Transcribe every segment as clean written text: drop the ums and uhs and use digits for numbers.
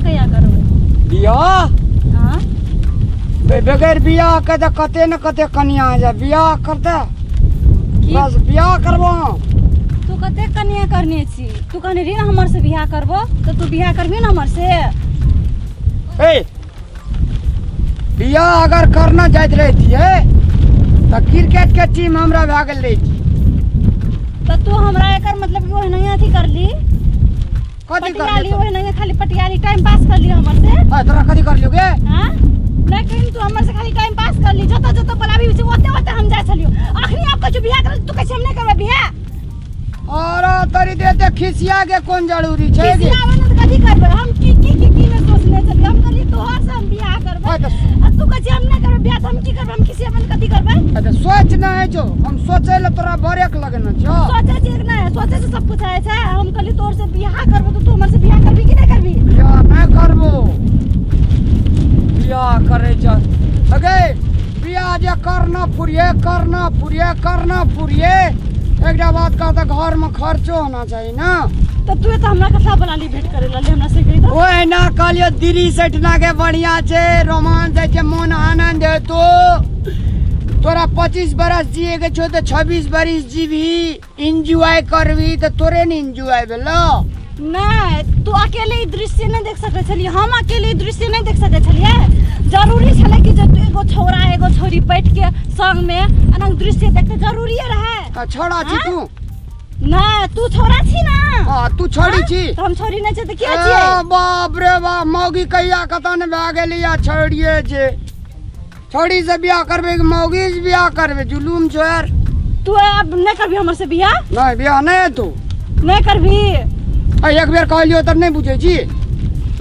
कया करबै बियाह हां बगैर बियाह के त कते न कते कन्या आ जा बियाह करते बस बियाह करबो तू कते कन्या करने छी तू कहने री हमर से बियाह करबो तो तू बियाह करबी न हमर से ए बियाह अगर करना जाइत रहती है तो क्रिकेट के टीम हमरा भए गेल रही तो तू हमरा एकर मतलब कि ओहना अथी कर ली कथी कर पटियाली ओहना खाली पटियाली टाइम पास कर ली हमर से हां तोरा कथी कर लियोगे हां लेकिन तू हमर से खाली टाइम पास कर ली जत जत बोलाबी से ओते ओते हम जाय छलियो आखरी आपका जो बियाह कर तू कैसे हम नहीं करबे बियाह और तरी देते खिसिया के कौन जरूरी छै गे खिसिया न त कथी करबे हम की में सोचने छलिए हम कहली तोहर से हम बियाह करबे आ तू कहे हम नहीं करबे बियाह हम की करबे हम खिसिया बन कथी करबे अरे सोच ना है जो हम सोचे ले तोरा बरेक लगना छो सोचे ठीक ना है सोचे से सब कुछ आए छै हम कहली तोर से बियाह करबो तो तू हमर से बियाह करबी कि नहीं करबी बियाह मैं करबो बियाह करे छ अगे बियाह जे करना पुरिये एकटा बात कहता घर में खर्चो होना चाहिए ना तो तू तो हमरा कथा बना ली भेंट करे ला ले हमरा से कहि दो ओए ना कहलियो दिल्ली सटना के बढ़िया छे रोमांस है छे मन आनंद है तो तोरा 25 बरस जिए के छो तो 26 बरस जीवी एंजॉय करबी तो तोरे ने एंजॉय भेलो नहीं तू अकेले दृश्य नहीं देख सके छली हम अकेले दृश्य नहीं देख सके छलिए जरूरी छले कि जे तू एगो छोरा एगो छोरी बैठ के संग में अनंग दृश्य देखते जरूरी रहे छोड़ा छी तू ना तू छोरा छी ना हां तू छोड़ी छी तो हम छोरी नहीं छ त के छी बाप रे बाप मौगी कहिया कता ने भए गेली या छोड़िए छे छोड़ी से बियाह करबे कि मौगी से बियाह करबे जुलूम छ यार तू अब नहीं करबी हमर से बियाह नहीं बियाह नहीं तू नहीं करबी एक बेर कहलियो त नहीं बुझे छी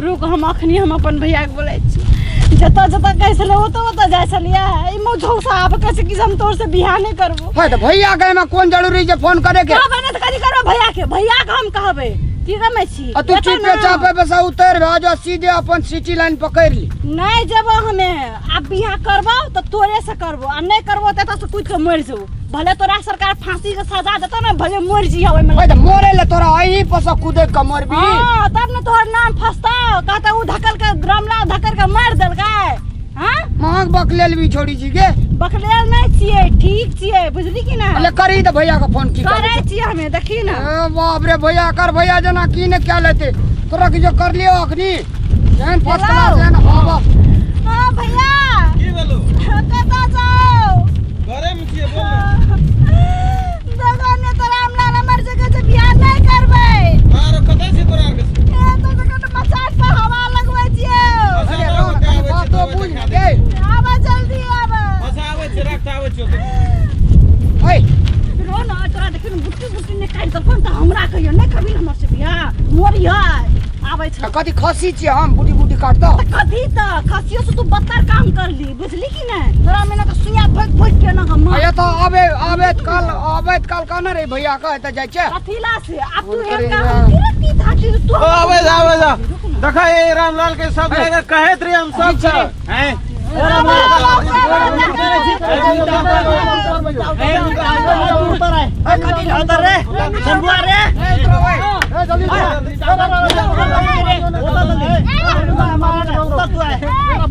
रुक हम अखनी हम अपन भैया के बोलै छी जता जता कैसे ले होता जाय छलिया ई मौजौ साहब कैसे कि हम तोर से बियाह नहीं करबो है त भैया के में कोन जरूरी छै फोन करे के कहबे न त कथि करबो भैया के हम कहबे की गमे छी तू चुपे चापे बस उतर भाजो सीधे अपन सिटी लाइन पकड़ ली नहीं जेबो हमें अब बियाह करबो तो तोरे से करबो आ नहीं करबो त से कुछ के मर जाऊ भले तोरा सरकार फांसी के सजा देता ना भले मर जी होय में त मोरे ले तोरा आई पस कूदे के मरबी हां तब न तोहर नाम फसता कहता उ धकल के ग्रामला धकल के मार देलकै हां मांग बकलेल भी छोड़ी छी के बकलेल नहीं छिए ठीक छिए बुझली कि ना ले करी त भैया के फोन की करे छी हमें देखी ना ए बाप रे भैया कर भैया जना की ने क्या लेते तोरा की जो कर लियो अखनी जैन फर्स्ट क्लास जैन हां हां भैया की बोलो कता जाओ घरे में छिए बोल दादा ने तोरा हमला नंबर जगह से बियाह नहीं करबै मारो कतै छै तोरा के ए तो जगह मचाट पर हवा लगबै छिए अरे रोन बात तो बुझ के आवा जल्दी आवा बस आवे छै रख आवे छै ओए रोन तोरा देखिन बुट्टी ने काट दल कोन त हमरा कहियो नहीं करबी हमर से बियाह मोरिया आबै छ कथी खसी छी हम बुटी काट दो कथी त खसियो से तू बत्तर काम कर ली बुझली कि ना तोरा में ना सुइया भोग के ना हम ये तो आबेत काल कहना रे भैया का त जाय छै कथीला से अब तू एक काम गिरती धाटी तू आवे जा देखा ए रामलाल के सब जगह कहत रे हम सब छ हैं कथी अंदर रे संबुआ रे जल्दी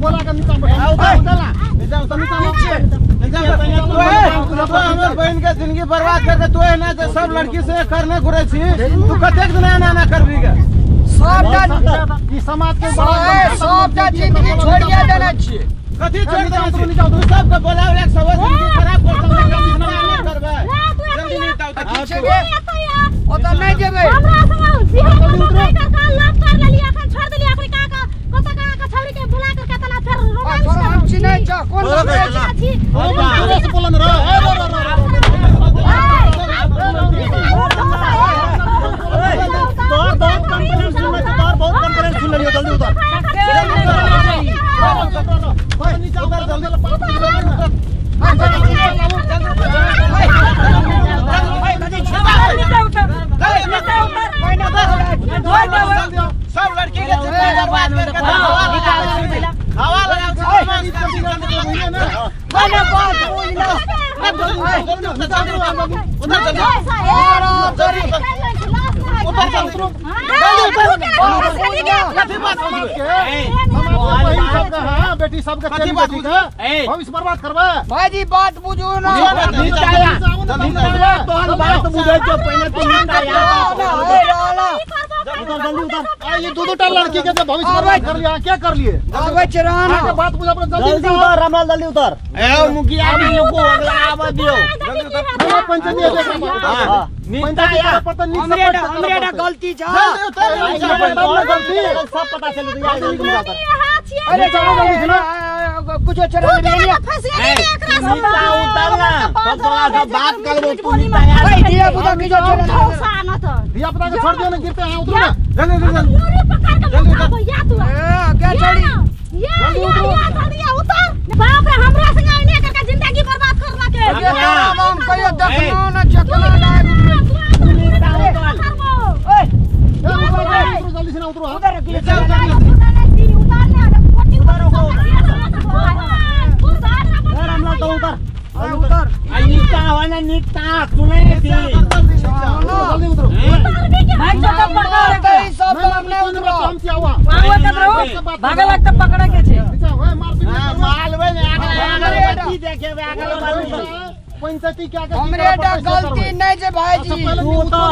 बोला का नीचा हमर बहन के जिंदगी बर्बाद करके तू है ना सब लड़की से करने घुरे छी तू कतेक दिन ना करबी के सब समाज के सब जिंदगी छोड़िए देना छी कथी छोड़ देना छी तू सब के बोलाव एक सब जिंदगी खराब करबे जल्दी निकाल ठीक छै ओ त नहीं जेबे हमरा संग बिहार में का लाभ कर लेली अखन छोड़ देली आखरी का छौरी के बुला कर कतला फेर रोमांस तोरा हम छी नहीं छ कोन छी से बोलन रे बहुत कॉन्फिडेंस सुन मैं तो बहुत कॉन्फिडेंस सुन लियो जल्दी उतर भाई नीचे उतर जल्दी सब लड़की के बर्बाद करके हवा लगाओ कथी बात समाज के के समाज के बहिन सबके हां बेटी सबके कथी तेरी बात बेटी बुझू? के भविष्य बर्बाद करबे भाईजी बात बुझू ना तोहर बात बुझै छौ पहिले तू नींद आ ये दो टा लड़की के जो भविष्य बर्बाद कर लिया क्या कर लिए आवे चराना आगे बात बुझ अपने जल्दी जल्दी उतर रामलाल जल्दी उतर ए मुखिया भी लोगो अगला आवा दियो मेरा पंचायत में हां पंचायत पता नहीं हमरे गलती छ गलती सब पता चल गया जल्दी उतर अरे चलो जल्दी सुनो कुछ चरा लिया नीता उतरना पतला से बात करबो तू नीता भाई दिया बुदा की जो चरा ठौसा न त दिया पता के छोड़ दियो ना गिरते हैं उतरो ना जल्दी जल्दी नूरी पकड़ के बाबू या तू क्या चढ़ी या उतर बाप रे हमरा संग आइने करके जिंदगी बर्बाद करला के हम कहियो देखनो ना चकना ना ओए जल्दी से ना उतरो उधर की रामलाल तो उतर उतर आई नीता वाला नीता सुने थी जल्दी उतरो भाई जगह पकड़ कहीं सब हमने उतरो काम क्या हुआ भागे लगता पकड़ा के छे मार पीट मालवे ने आगे की देखे आगे मालवे पंचायती क्या क्या हमरे टा गलती नहीं जे भाईजी तू उतर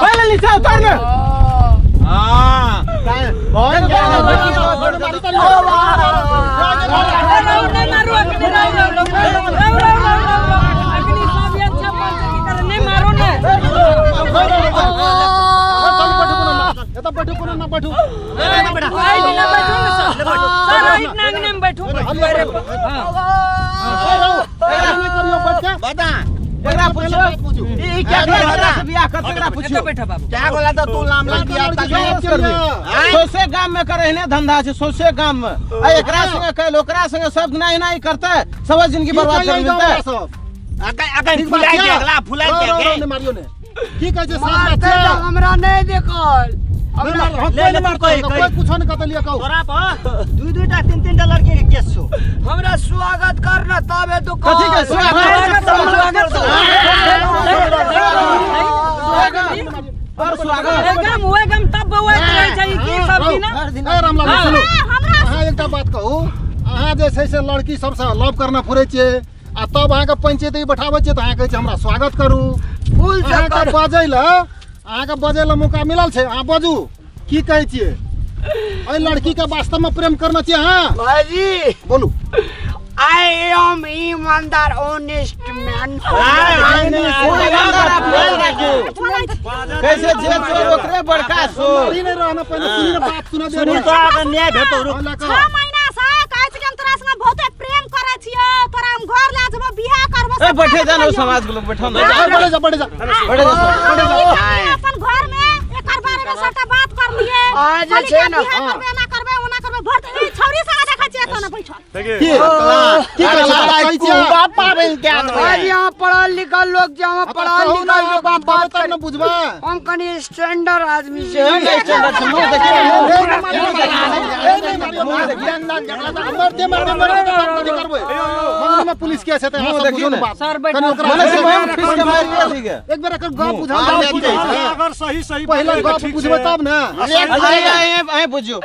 पहले नीचे उतर ना हां कौन बता एकरा पूछो ई क्या करता बियाह कर एकरा पूछो बैठा बाबू क्या बोला तो तू नाम लग बियाह तक कर दे सोसे गांव में करे ने धंधा से सोसे गांव में आ एकरा संगे कह ओकरा संगे सब नहीं नहीं करता सब जिंदगी बर्बाद कर देता अगर फुलाई के अगला फुलाई के मारियो ने की कहे छै मारते तो हमरा नहीं देखल कोई कुछ न कत लिया कहू तोरा पर दू टा तीन टा लड़की के केस छौ हमरा स्वागत करना तबे तो कथी के स्वागत और स्वागत एकदम तब बउआ करे छै की सब दिन ए रामलाल सुनो अहाँ एकटा बात कहू अहाँ जे छै से लड़की सबसे लव करना फुरै छियै आ तब अहाँ के पंचायत बैठाबै छियै त अहाँ कहै छै हमरा स्वागत करू फूल से अहाँ के बाजै ल अहाँ के बाजै ल मौका मिलल छै अहाँ बाजू की कहै छियै एहि लड़की के वास्तव में प्रेम करना चाहिए हाँ भाईजी बोलू I am ईमानदार ऑनेस्ट मैन कैसे जे चोर ओकरे बड़का चोर नहीं रहना पहले सुनी ना बात सुना दे सुनी तोरा के न्याय भेटौ रुक 6 महीना से कहै छी हम तोरा संग बहुते प्रेम करै छियै तोरा हम घर ले जेबो बियाह करबो ए बैठे जा ना समाज के लोग बैठो ना बढ़े जा बढ़े जा अपन घर में एकर बारे में सबटा बात कर लिए आज छै ना करबे ना करबे ओना करबे भर छौरी संग देखै छियै त ना बैठल की कहै छी बाप पाबे क्या आज यहाँ पढ़ल लिखल लोग जहाँ पढ़ल लिखल लोग बाप बात तब न बुझबा हम कनी स्टैंडर्ड आदमी से पुलिस केस है सर बैठ एक बार एकर गप बुझा अगर सही सही पहला गप बुझबे तब न ए बुझियो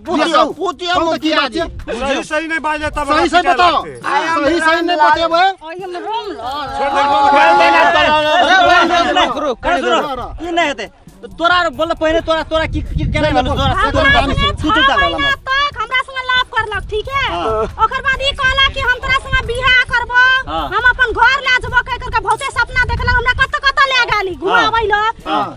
बुझियो पूतिया मुखिया जी सही सही नहीं बाजे तब सही सही बताओ सही सही नहीं बतेबे ओहि में रोम ई नहीं हेते तोरा बोल पहले तोरा की केना बोल तोरा तू चुप चल रहला तक हमरा संग लाभ करलक ठीक है ओकर बाद ई कहला कि हम तोरा संग बियाह करबो हम अपन घर ले जेबो कह करके बहुते सपना देखलक हमरा कत ले गाली घुमाबै ल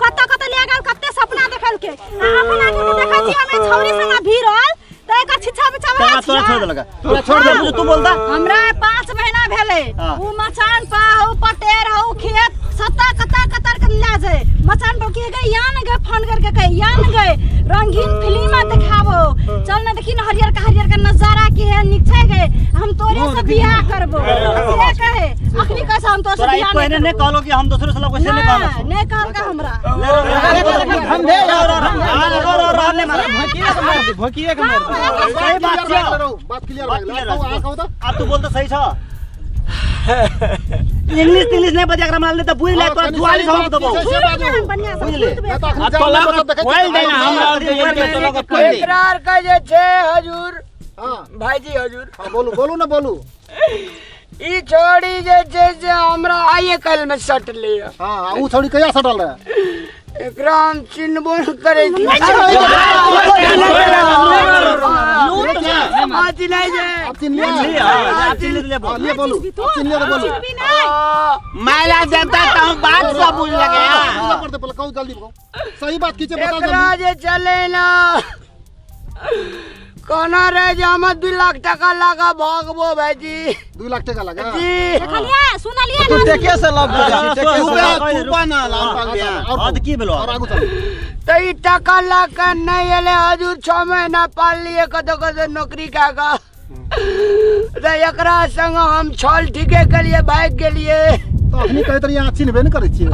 कत ले गाल कते सपना देखल के अपन आगे देखै छी हमें छौरी संग भिरल त एक छिछा बिछावा तोरा छोड़ देलक तोरा छोड़ दे तू बोलता हमरा 5 महीना भेले उ मचान पा हो पटेर हो खेत सत्ता कतर कर ला जाए मचान पर के गए यान गए फोन करके कहे यान गए रंगीन फिल्म दिखाबो चल ना देखी ना हरियर का नजारा के है निचे गए हम तोरे से बियाह करबो से कहे अखनी कैसे हम तोरे से बियाह पहले ने कहलो कि हम दूसरे से लोग कैसे नहीं कहलो नहीं कहल का हमरा धंधे भोकिए के मार दे सही बात छै बात क्लियर हो गेल तो आ कहू त अब तू बोल तो सही छ इंग्लिश नहीं बजे एकरा माल ने त बुझ ले तोरा दुआली हम दबो बढ़िया से बुझले बुझबे कोई देना हमरा इकरार का जे छे हजूर हां भाईजी हजूर हां बोलू ना बोलू ई छोड़ी जे छे से हमरा आइए कल में सट लिया हां ऊ छोड़ी कहिया सटल रहे एकरा हम चिन्हबो न करे छी आज नहीं जे अब चिन्ह ले बोलू चिन्ह ले बोलू मैला जनता तो बात सब बुझ लगे पूरा करते पहले कहू जल्दी कहू सही बात कीजिए बताओ एकरा जल्दी जे चले ना कहना रे जे हम 2 लाख टका लगा भागबो भाईजी 2 लाख टका लगा जी देखलिए सुनलिए तू ना देखे से लव तू बना और की बोलो और आगू चल तो ई टका लगा नहीं एले हजूर 6 महीना पाल लिए कदो नौकरी कागा तो एकरा संग हम छल ठीके के लिए भाग गेलिए तो अपनी कहे तरी यहाँ चिन्हबे न करे छिए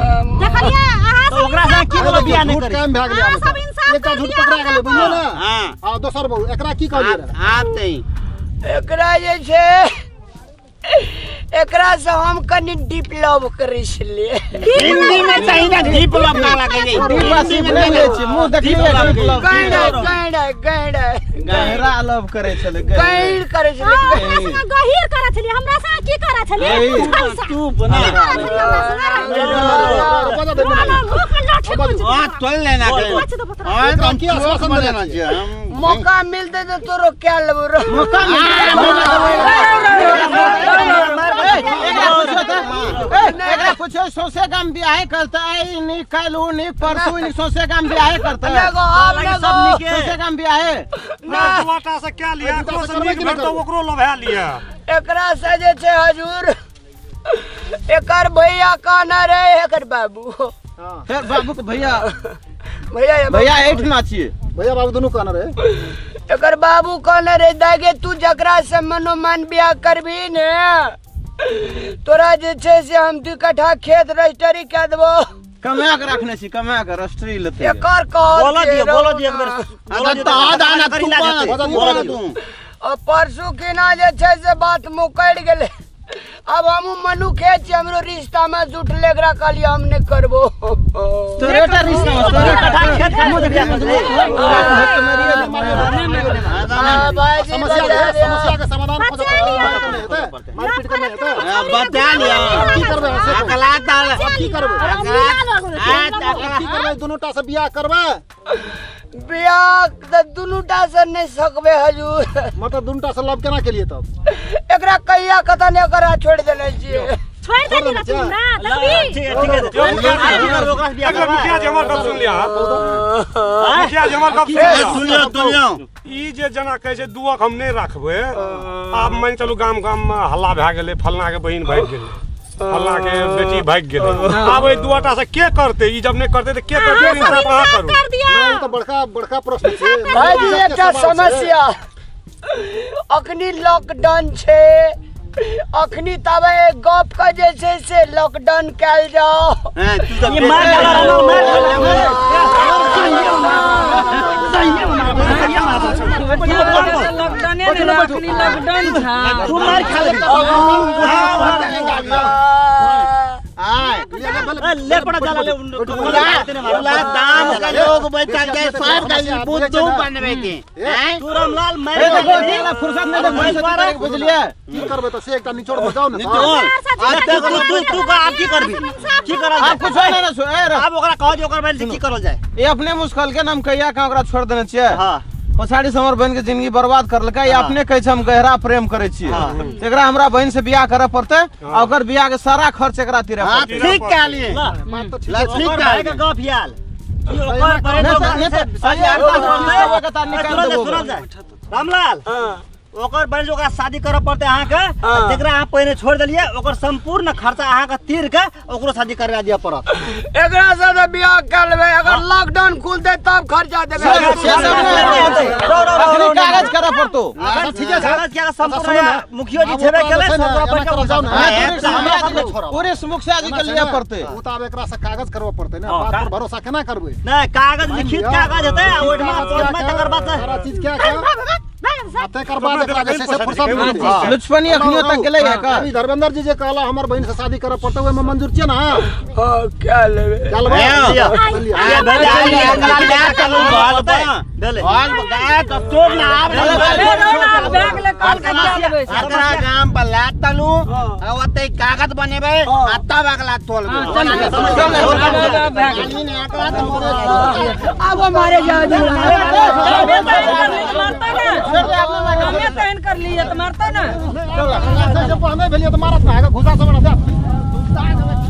देखलिए अहाँ तो ओकरा से की बोलो बियाह नहीं झूठ करे काम भाग अहाँ सब लिया इंसाफ एक झूठ करिए, पकड़ा गेले बुझलिए ना हां हां दोसर बहु एकरा की कहलिए रे आते ही एकरा जे छे एकरा से हम कनी डीप लव करै छलिए हिंदी में चाहिए ना डीप लव ना लगे हिंदी में नहीं ले छी मुंह देख लिए गैड़ा गहरा लव करे चले गैड़ करै छलिए हमरा संग गहीर करै छलिए हमरा संग की करै छलिए तू बना बजा दे हां तोल लेना के हां तो की आश्वासन लेना चाहिए मौका मिलते तो तोरो क्या लेबो रे एकरा पूछो सोसे काम बियाह करता है नी कालू नी परसू नी सोसे काम बियाह करता है देखो आप सब निके सोसे काम बियाह ना दुआटा से क्या लिया एकरो से नीक भेट तो ओकरो लभा लिया एकरा से जे छे हजूर एकर भैया कहना रे एकर बाबू फिर बाबू के भैया भैया भैया एठ नाचिए भैया बाबू दोनों कहना रे एकर बाबू कहना रे दागे तू जकरा से मनोमान बियाह करबी ने तोरा जे छे से हम 2 कट्ठा खेत रजिस्ट्री कह देबो कमा के रखने छी कमा के रजिस्ट्री लेते एकर कह बोलो दियो एक बार अगर तो आ दाना तू बोल तू और परसू की ना जे छे से बात मुकड़ गेले अब हम मनु खेत छी हमरो रिश्ता में जुट लेगरा कहलिए हम नहीं करबो तोरेटा रिश्ता में तोरेटा खेत का मुंह दिया कर भाई समस्या का समाधान खोजो मारपीट करने हेते बता लिया की करबे अकला ताल की करबे की करबे दोनों टा से बियाह करबे बियाह त दुनुटा से नहीं सकबे हजूर मतलब दोनों टा से लव केना के लिए तब एकरा कहिया कथा ने करा छोड़ देने छिए छोड़ दे ना तू ना तभी ठीक है ओकरा से बियाह अगर मुखिया जी हमर कब सुन लिया मुखिया जी हमर कब सुन लिया ई जे जना कहे छै दुआक हम नहीं रखबे आब मान चलू गाम गाम में हल्ला भए गेलै फलना के बहिन भाग गेलै फलना के बेटी भाग गेलै आब ए दुआटा से के करते ई जब नहीं करते तो के करते इंसाफ अहाँ करू कर दिया नहीं तो बड़का प्रश्न छे भाई जी एकटा समस्या अखनी लॉकडाउन छे अखनी तबे गप का जे छे से लॉकडाउन कैल जाओ ये मार डाला लॉकडाउन था तू मार खा ले ले पड़ा चला ले उला दाम का लोग बैठा के साथ का बुद्धू बनवे के हैं तू रामलाल मैं देखो फुर्सत में तो पैसा करे बुझलिए की करबे तो से एकटा निचोड़ बजाओ ना तू का आप की करबी की करल आप कुछ नहीं ना सो आप ओकरा कह दियो ओकर बैल से की करल जाए ये अपने मुश्किल के नाम कहिया का ओकरा छोड़ देने छिए हां पछाड़ी से हमर बहन के जिंदगी बर्बाद कर लका ये अपने कहे छै हम गहरा प्रेम करे छिए एकरा हमरा बहन से बियाह करे पड़ते आ ओकर बियाह के सारा खर्च एकरा तीरे पड़ते ठीक कह लिए बात तो ठीक ठीक कह के गप याल ओकर परे रामलाल ओकर बहन ओकरा शादी करे पड़ते अहाँ के जेकरा अहाँ पहले छोड़ देलिए ओकर संपूर्ण खर्चा अहाँ के तीर के ओकरो शादी करवा दिया पड़त एकरा से बियाह कर लेबे अगर लॉकडाउन खुलते तब खर्चा देबे कागज करे पड़तो ठीक है कागज क्या संपूर्ण मुखिया जी छेबे केले सब बैठ के जाओ ना पूरे मुखिया जी के लिए पड़ते उ त अब एकरा से कागज करबो पड़ते ना बात पर भरोसा केना करबे नहीं कागज लिखित कागज हेतै ओठमा पोस्ट में तकर बाद सारा चीज क्या क्या फुर्सत तेकर बाद एकरा जैसे से फुर्सत मिलती लुचपनी अखनियो तक गेलै है का अभी धर्मेंद्र जी जे कहला हमर बहन से शादी करे पड़ते ओए में मंजूर छियै ना क्या लेबे चल भाई गाम पर लात तलू ओते कागज बनेबे तब अगला तोल अब हमारे जादू कर लिए तो मारता ना हमें भेलिए तो मारत ना है घुसा सब ना दे